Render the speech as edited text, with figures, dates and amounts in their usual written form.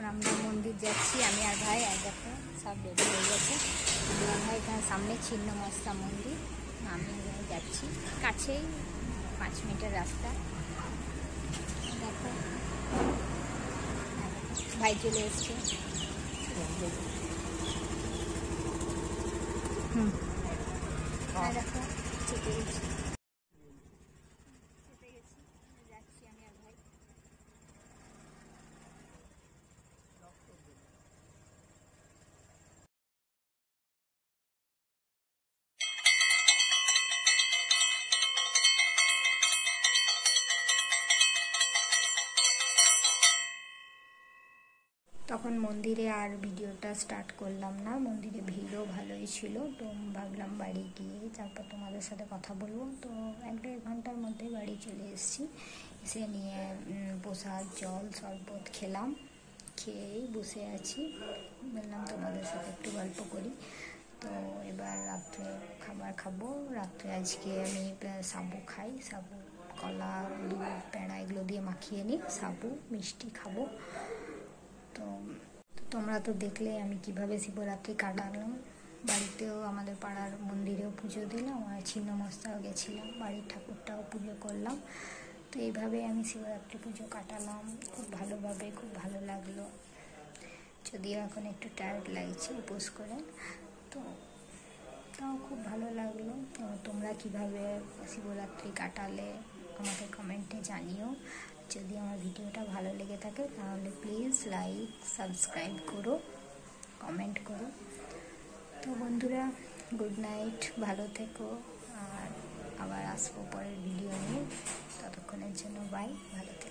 আমরা মন্দির যাচ্ছি, আমি আর ভাই। আর দেখো সব রেডি হয়ে গেছে। দুলাল ভাই এখানে সামনে ছিন্নমস্তা মন্দির, আমি যাচ্ছি, কাছেই 5 মিনিটের রাস্তা। দেখো ভাই চলে এসছে। দেখো চেপে গেছি, যাচ্ছি আমি আর ভাই। তখন মন্দিরে আর ভিডিওটা স্টার্ট করলাম না, মন্দিরে ভিড়ও ভালোই ছিল। তো ভাবলাম বাড়ি গিয়ে তারপর তোমাদের সাথে কথা বলবো। তো 1-1.5 ঘন্টার মধ্যে বাড়ি চলে এসেছি। এসে নিয়ে প্রসাদ, জল, শরবত খেলাম, খেয়েই বসে আছি। বললাম তোমাদের সাথে একটু গল্প করি। তো এবার রাত্রে খাবার খাবো। রাত্রে আজকে আমি সাবু খাই, সাবু, কলা, দুধ, পেঁড়া এগুলো দিয়ে মাখিয়ে নিই, সাবু মিষ্টি খাবো। তো তোমরা তো দেখলে আমি কিভাবে শিবরাত্রি কাটালাম। বাড়িতেও আমাদের পাড়ার মন্দিরেও পুজো দিলাম, আর ছিন্নমস্তাও গেছিলাম, বাড়ির ঠাকুরটাও পুজো করলাম। তো এইভাবে আমি শিবরাত্রি পুজো কাটালাম খুব ভালোভাবে, খুব ভালো লাগলো। যদিও এখন একটু টায়ার্ড লাগছে উপোস করে, তো তাও খুব ভালো লাগলো। তো তোমরা কিভাবে শিবরাত্রি কাটালে আমাকে কমেন্টে জানিও। যদি আমার ভিডিওটা ভালো লেগে থাকে তাহলে প্লিজ লাইক, সাবস্ক্রাইব করো, কমেন্ট করো। তো বন্ধুরা, গুড নাইট, ভালো থেকো। আর আবার আসবো পরের ভিডিও নিয়ে, ততক্ষণের জন্য বাই, ভালো থেকো।